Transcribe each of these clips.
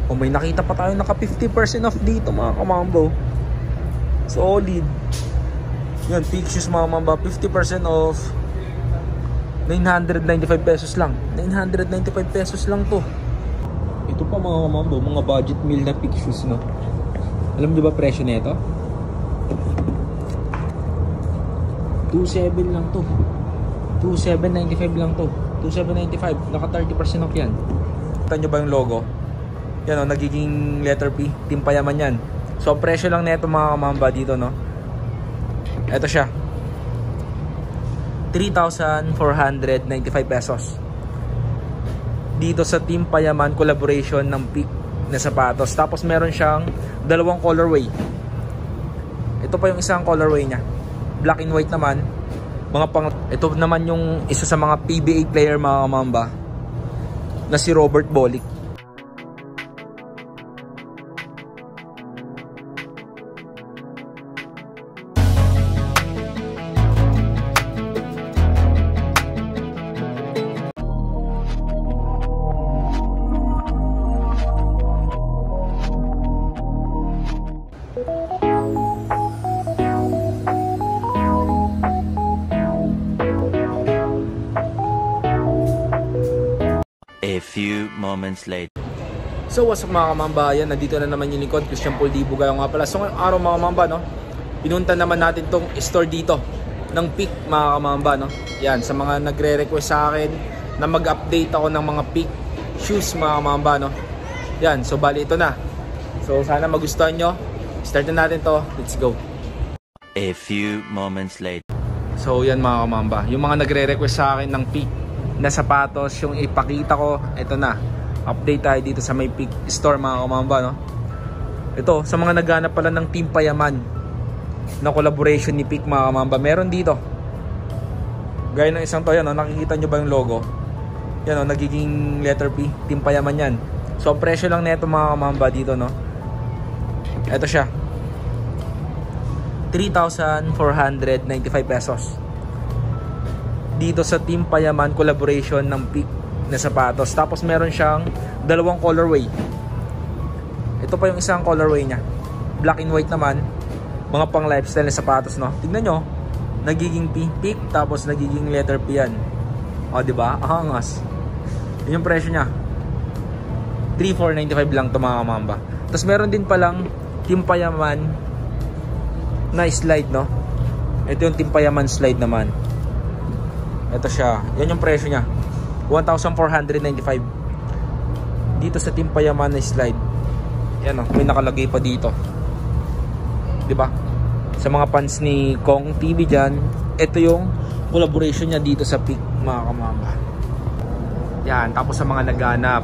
O may nakita pa tayo naka 50% off dito mga kamambo. Solid. Yan, Peak Shoes mga kamamba, 50% off. 995 pesos lang. 995 pesos lang to. Ito pa mga kamambo, mga budget meal na Peak Shoes, no? Alam niyo ba presyo nito? 27 lang to. 2795 lang to. 2795, naka 30% off yan. Kita nyo ba yung logo? Yan o, nagiging letter P, Team Payaman yan. So ang presyo lang nito mga kamamba dito, no? Ito siya, 3,495 pesos. Dito sa Team Payaman collaboration ng Peak na sapatos. Tapos meron siyang dalawang colorway. Ito pa yung isang colorway niya, black and white naman. Ito naman yung isa sa mga PBA player mga kamamba na si Robert Bolick. A few moments later. So what's up mga kamambayan, nandito na naman yung lingkod, Christian Paul Dibo Gayo nga pala. So ngayong araw mga kamamba, no, pinunta naman natin tong store dito ng Peak mga kamamba, no. Yan, sa mga nagre-request sa akin na mag-update ako ng mga Peak shoes mga kamamba, no. Yan, so bali ito na. So sana magustuhan nyo. Start na natin to, let's go. A few moments later. So yan mga kamamba, yung mga nagre-request sa akin ng Peak na sapatos, yung ipakita ko, ito na. Update tayo dito sa may Peak store mga kamamba, no. Ito, sa mga naghanap pala ng Team Payaman na collaboration ni Peak mga kamamba, meron dito. Gaya ng isang to, yan, no? Nakikita nyo ba yung logo? Yan, no? Nagiging letter P, Team Payaman yan. So ang presyo lang nito mga kamamba dito, no. Ito siya, 3,495 pesos. Dito sa Team Payaman collaboration ng Peak na sapatos. Tapos meron siyang dalawang colorway. Ito pa yung isang colorway niya, black and white naman. Mga pang lifestyle na sapatos, no. Tignan nyo, nagiging Peak, tapos nagiging letter P yan. O diba, angas. Yun yung presyo niya, 3,495 lang to mga kamamba. Tapos meron din palang Team Payaman na slide, no. Ito yung Team Payaman slide naman. Ito siya, yan yung presyo niya, 1,495. Dito sa Team Payaman na slide, yan o, may nakalagay pa dito, diba? Sa mga fans ni Kong TV dyan, ito yung collaboration niya dito sa Peak mga kamamba. Yan, tapos sa mga naghanap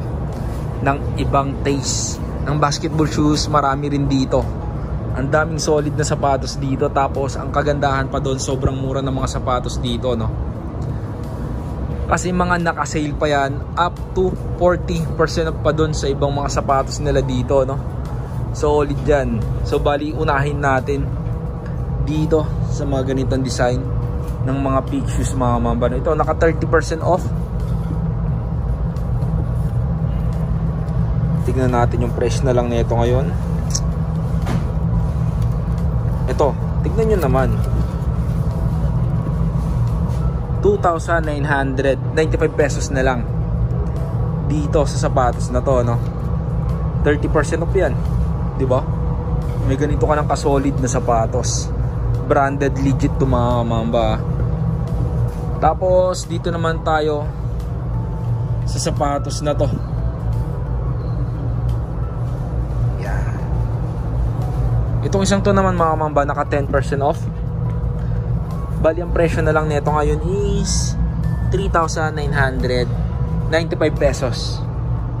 ng ibang taste ng basketball shoes, marami rin dito. Ang daming solid na sapatos dito. Tapos ang kagandahan pa doon, sobrang mura ng mga sapatos dito, no. Kasi mga naka-sale pa yan, up to 40% off pa doon sa ibang mga sapatos nila dito, no. Solid yan. So bali, unahin natin dito sa mga ganitong design ng mga Peak shoes mga kamamba. Ito, naka 30% off. Tignan natin yung price na lang nito ngayon. Ito, tignan nyo naman, 2,995 pesos na lang dito sa sapatos na to, no. 30% off yan, di ba? May ganito ka ng kasolid na sapatos, branded, legit to mga kamamba. Tapos dito naman tayo sa sapatos na to. Yan, itong isang to naman mga kamamba, naka 10% off. Bali ang presyo na lang nito ngayon is 3,995 pesos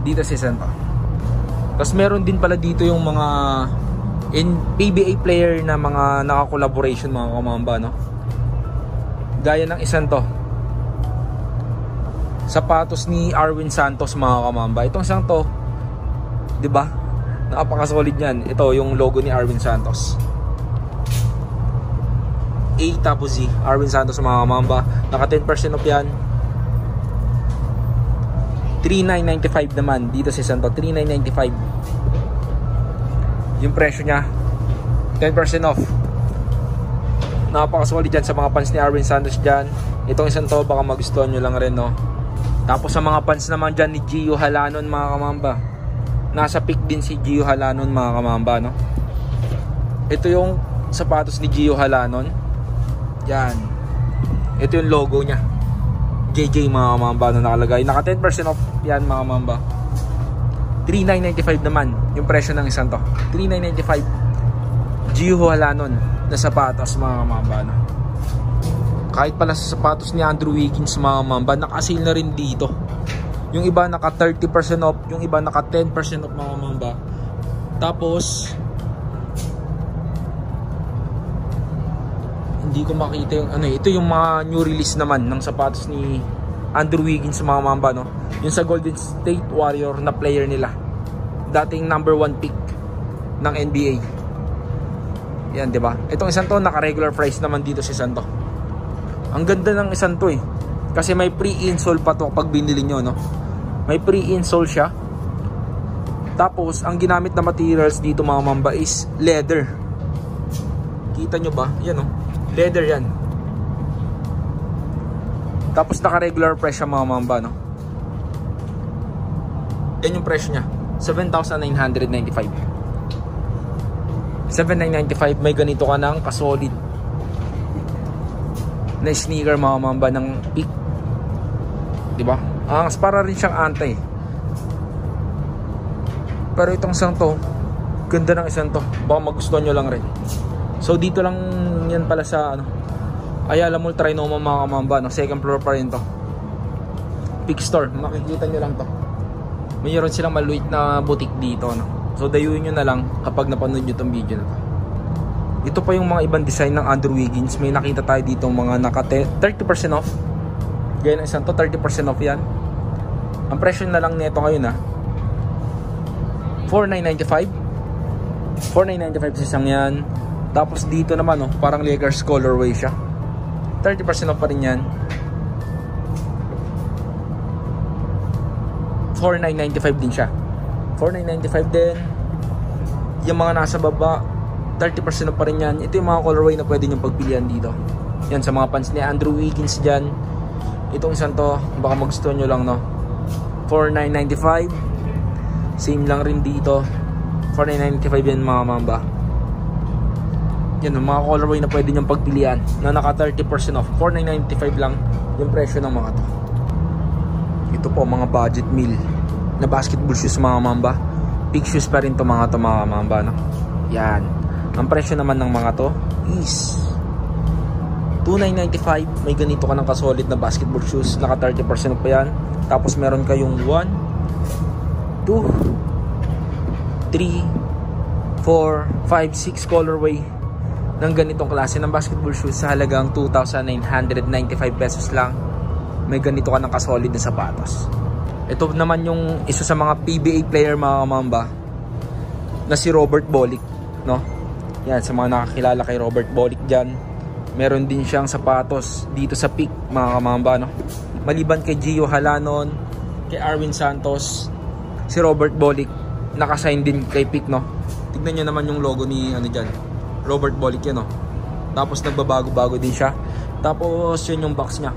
dito sa isang to. Tapos meron din pala dito yung mga PBA player na mga naka-collaboration mga kamamba, no. Gaya ng isang to, sapatos ni Arwin Santos mga kamamba. Itong isang to, di ba, napaka-solid niyan. Ito yung logo ni Arwin Santos, A tapos Z, Arwin Santos mga kamamba. Naka 10% off yan. 3,995 naman dito sa Santo. 3,995 yung presyo niya. 10% off. Napakaswali dyan sa mga fans ni Arwin Santos dyan. Itong isang to baka magustuhan nyo lang rin, no? Tapos sa mga fans naman dyan ni Gio Halanon, mga kamamba, nasa peak din si Gio Halanon, mga kamamba, no? Ito yung sapatos ni Gio Halanon. Yan. Ito yung logo nya, JJ, mga kamamba, na nakalagay. Naka 10% off yan, mga kamamba. 3,995 naman yung presyo ng isang to. 3,995 Gio Halanon na sapatos, mga kamamba, no? Kahit pala sa sapatos ni Andrew Wiggins, mga kamamba, naka-sale na rin dito. Yung iba naka 30% off, yung iba naka 10% off, mga kamamba. Tapos hindi ko makita yung ano, ito yung mga new release naman ng sapatos ni Andrew Wiggins, mga kamamba, no? Yung sa Golden State Warrior na player nila, dating number 1 pick ng NBA. Yan, di ba? Itong isang to naka regular price naman dito si Santo. Ang ganda ng isang to, kasi may pre-insole pa to pag binili nyo, no? May pre-insole siya. Tapos ang ginamit na materials dito, mga mamba, is leather. Kita nyo ba? Yan, no? Leather yan. Tapos naka regular price siya, mga mamba, no? Yan yung presyo nya, 7,995. 7,995. May ganito ka ng kasolid na sneaker, mga mamba, ng peak, diba? Angas, para rin siyang antay. Pero itong isang to, ganda ng isang to, baka magustuhan nyo lang rin. So dito lang yan pala sa ano, Ayala Mall, Trinoma, mga kamamba, no? Second floor pa rin to. Peak store, makikita nyo lang to. Mayroon silang maluit na boutique dito, no? So dayuin nyo na lang kapag napanood nyo itong video na to. Ito pa yung mga ibang design ng Andrew Wiggins. May nakita tayo dito mga naka 30% off. Gaya ng isang to, 30% off yan. Ang presyo na lang nito ngayon, 4,995. 4,995 sa isang yan. Tapos dito naman, parang Lakers colorway siya. 30% off pa rin yan. 4,995 din siya. 4,995 din. Yung mga nasa baba, 30% off pa rin yan. Ito yung mga colorway na pwede nyo pagpilian dito. Yan, sa mga fans ni Andrew Wiggins dyan. Itong isang to, baka magustuhan nyo lang, no? 4,995. Same lang rin dito. 4,995 yan, mga mamba. Yan, mga colorway na pwede nyo pagpilian na naka 30% off. 4,995 lang yung presyo ng mga to. Ito po, mga budget meal na basketball shoes, mga mamba. Big shoes pa rin to, mga mamba, no? Yan. Ang presyo naman ng mga to is 2,995. May ganito ka ng kasolid na basketball shoes, naka 30% pa yan. Tapos meron kayong 1, 2, 3, 4, 5, 6 colorway ng ganitong klase ng basketball shoes sa halagang 2,995 pesos lang. May ganito ka ng kasolid na sapatos. Ito naman yung isa sa mga PBA player, mga kamamba, na si Robert Bolick, no? Yan, sa mga nakakilala kay Robert Bolick dyan, meron din siyang sapatos dito sa Peak, mga kamamba, no? Maliban kay Gio Halanon, kay Arwin Santos, si Robert Bolick nakasign din kay Peak, no? Tignan nyo naman yung logo ni ano dyan, Robert Bolick yan, no? Tapos nagbabago-bago din siya. Tapos yun yung box nya,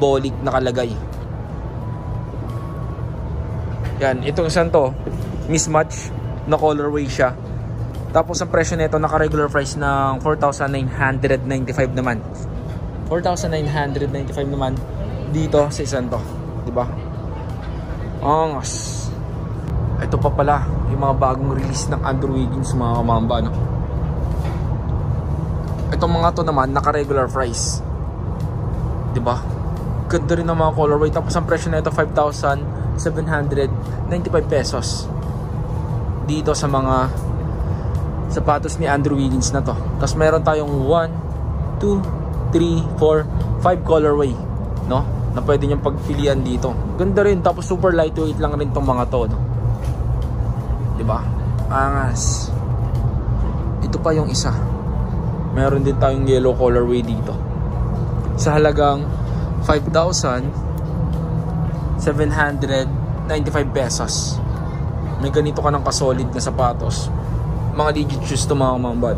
Bolick nakalagay. Yan, itong isang to, mismatch na colorway siya. Tapos ang presyo nito naka regular price ng 4,995 naman. 4,995 naman dito sa isang to, di ba? Angas. Ito pa pala yung mga bagong release ng Andrew Wiggins, mga kamamba, no? Itong mga to naman naka regular price, di ba? Ganda rin ng mga colorway. Tapos ang presyo nito 5,795 pesos dito sa mga sapatos ni Andrew Wiggins na to. Tapos meron tayong 1, 2, 3, 4, 5 colorway, no? Na pwede niyong pagpilian dito. Ganda rin. Tapos super lightweight lang rin tong mga to, no? Diba? Angas. Ito pa yung isa. Meron din tayong yellow colorway dito sa halagang 5,795 95 pesos. May ganito ka ng kasolid na sapatos. Mga legit shoes to mga kamambo.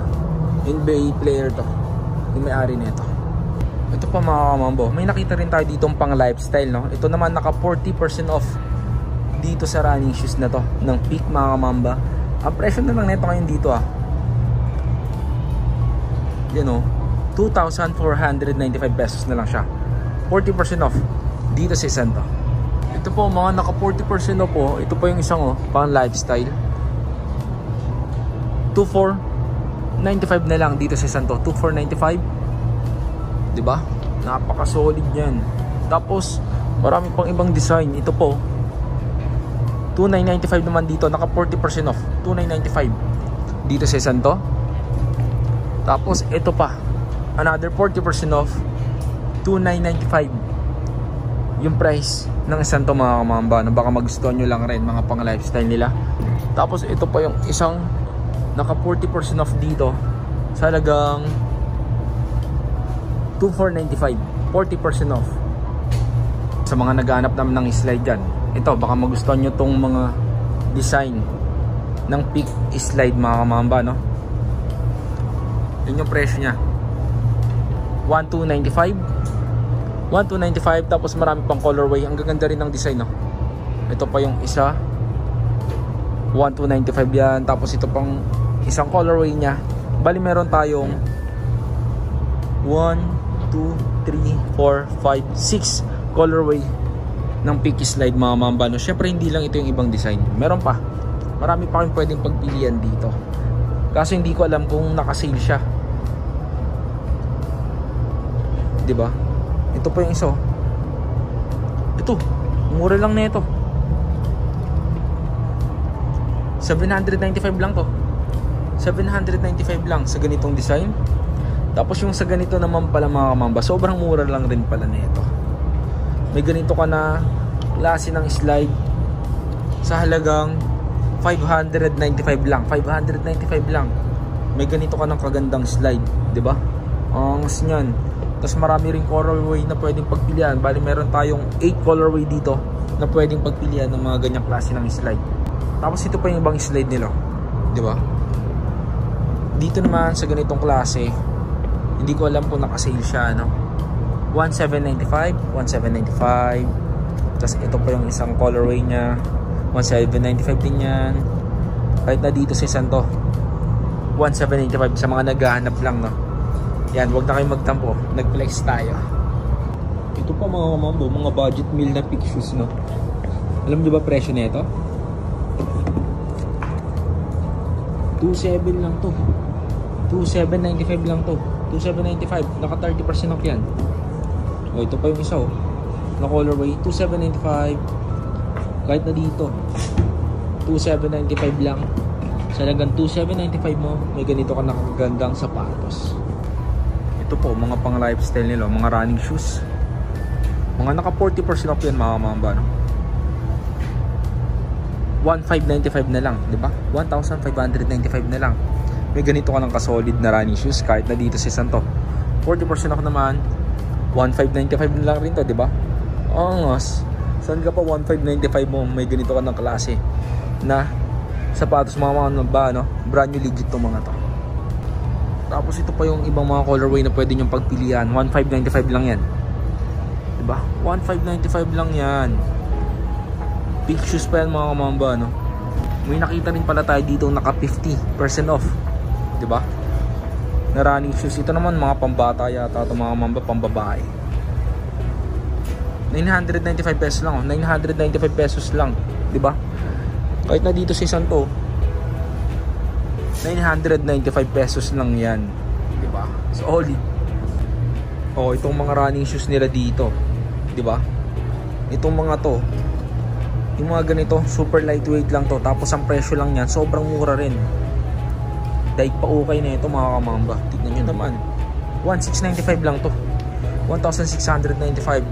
NBA player to. Yung may-ari nito. Ito pa mga kamambo. May nakita rin tayo ditong pang lifestyle, no? Ito naman naka 40% off dito sa running shoes na to ng Peak mga kamamba. Ang presyo na lang nito ngayon dito yan 2,495 pesos na lang siya. 40% off dito sa isang to. Ito po mga naka 40% off po. Ito po yung isang pang lifestyle. 2,495 na lang dito sa isang to. 2,495. Diba? Napaka solid yan. Tapos marami pang ibang design. Ito po 2,995 naman dito. Naka 40% off. 2,995 dito sa isang to. Tapos ito pa, another 40% off, 2,995 yung price ng isang to mga kamamba. Baka magustuhan nyo lang rin mga pang lifestyle nila. Tapos ito pa yung isang naka 40% off dito sa halagang 2,495, 40% off. Sa mga naghahanap naman ng slide dyan, ito baka magustuhan nyo tong mga design ng Peak slide mga kamamba, no? Yun yung presyo nya, 1,295. 1,295. Tapos marami pang colorway. Ang gaganda rin ng design, no? Ito pa yung isa, 1,295 yan. Tapos ito pang isang colorway nya. Bali meron tayong 1, 2, 3, 4, 5, 6 colorway ng Peak slide mga mamba, no? Syempre hindi lang ito yung ibang design. Meron pa. Marami pa kayong pwedeng pagpilian dito. Kaso hindi ko alam kung naka-sale siya. Diba? Ito pa yung isa. Ito, mura lang na ito. 795 lang to. 795 lang sa ganitong design. Tapos yung sa ganito naman pala mga kamamba, sobrang mura lang rin pala na ito. May ganito ka na klase ng slide sa halagang 595 lang. 595 lang. May ganito ka ng kagandang slide, 'di ba? Ang niyan. Tapos marami ring colorway na pwedeng pagpilian. Bali meron tayong 8 colorway dito na pwedeng pagpilian ng mga ganyang klase ng slide. Tapos ito pa yung ibang slide nila, 'di ba? Dito naman sa ganitong klase, hindi ko alam kung naka-sale siya, no? 1,795, 1,795. Tapos ito pa yung isang colorway niya, 1,795 din yan. Kahit na dito sa isang to, 1,795 sa mga naghahanap lang, no? Yan, wag na kayong magtampo. Nag-flex tayo. Ito pa mga mambo, mga budget meal na Peak shoes, no? Alam niyo ba presyo nito? 2,700 lang to. 2,795 lang to. 2,795. Naka 30% off yan. O, ito pa yung isa, na colorway. 2,795. Kahit na dito, 2,795 lang. Sa halagang 2,795 mo, may ganito ka nakagandang sapatos. Ito po, mga pang lifestyle nila, mga running shoes. Mga naka 40% off yan mga mamba, no? 1,595 na lang, di ba? 1,595 na lang. May ganito ka ng kasolid na running shoes kahit na dito sa isang to. 40% off naman, 1,595 na lang rin to, di ba? Angas. Saan ka pa 1,595 mo may ganito ka ng klase na sapatos mga ba, no? Brand new legit tong mga to. Tapos ito pa yung ibang mga colorway na pwede nyong pagpilian. 1,595 lang yan, diba? 1,595 lang yan. Peak shoes pa yan mga kamamba, no? May nakita rin pala tayo dito naka 50% off, diba? Na running shoes. Ito naman mga pambata yata ito mga kamamba, pambabae. 995 pesos lang, 995 pesos lang, diba? Kahit na dito sa isang to, 995 pesos lang yan, diba? Solid. Oh, itong mga running shoes nila dito, diba? Itong mga to, yung mga ganito, super lightweight lang to. Tapos ang presyo lang yan, sobrang mura rin. Daig pa okay na ito mga kamamba. Tignan nyo naman, 1,695 lang to. 1,695.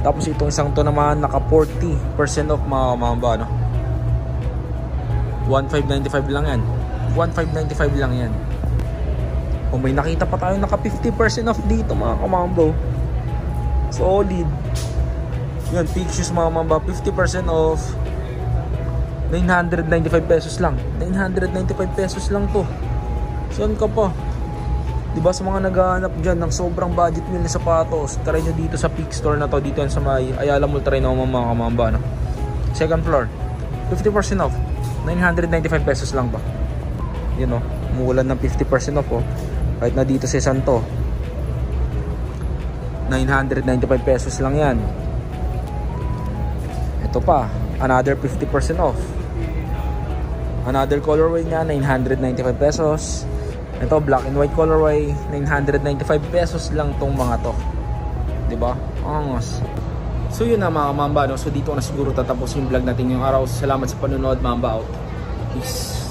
Tapos itong isang to naman, naka 40% off mga kamamba, no? 1,595 lang yan. 1,595 lang yan. O may nakita pa tayo naka 50% off dito mga kamambo. Solid. Yun, peak shoes mga mamba, 50% off. 995 pesos lang. 995 pesos lang to. Saan ka pa? Diba sa mga naghahanap dyan ng sobrang budget meal na sapatos, try nyo dito sa Peak Store na to. Dito yan sa may Ayala Mall, try na mga kamamba, no? Second floor, 50% off. 995 pesos lang ba? Yun o, umuulan ng 50% off o. Kahit na dito sa Santo, 995 pesos lang yan. Ito pa, another 50% off. Another colorway niya, 995 pesos. Ito, black and white colorway, 995 pesos lang tong mga to. Diba? Angas. So yun na mga mamba, no? So dito na siguro tatapos yung vlog natin yung araw. Salamat sa panonood, mamba out. Peace.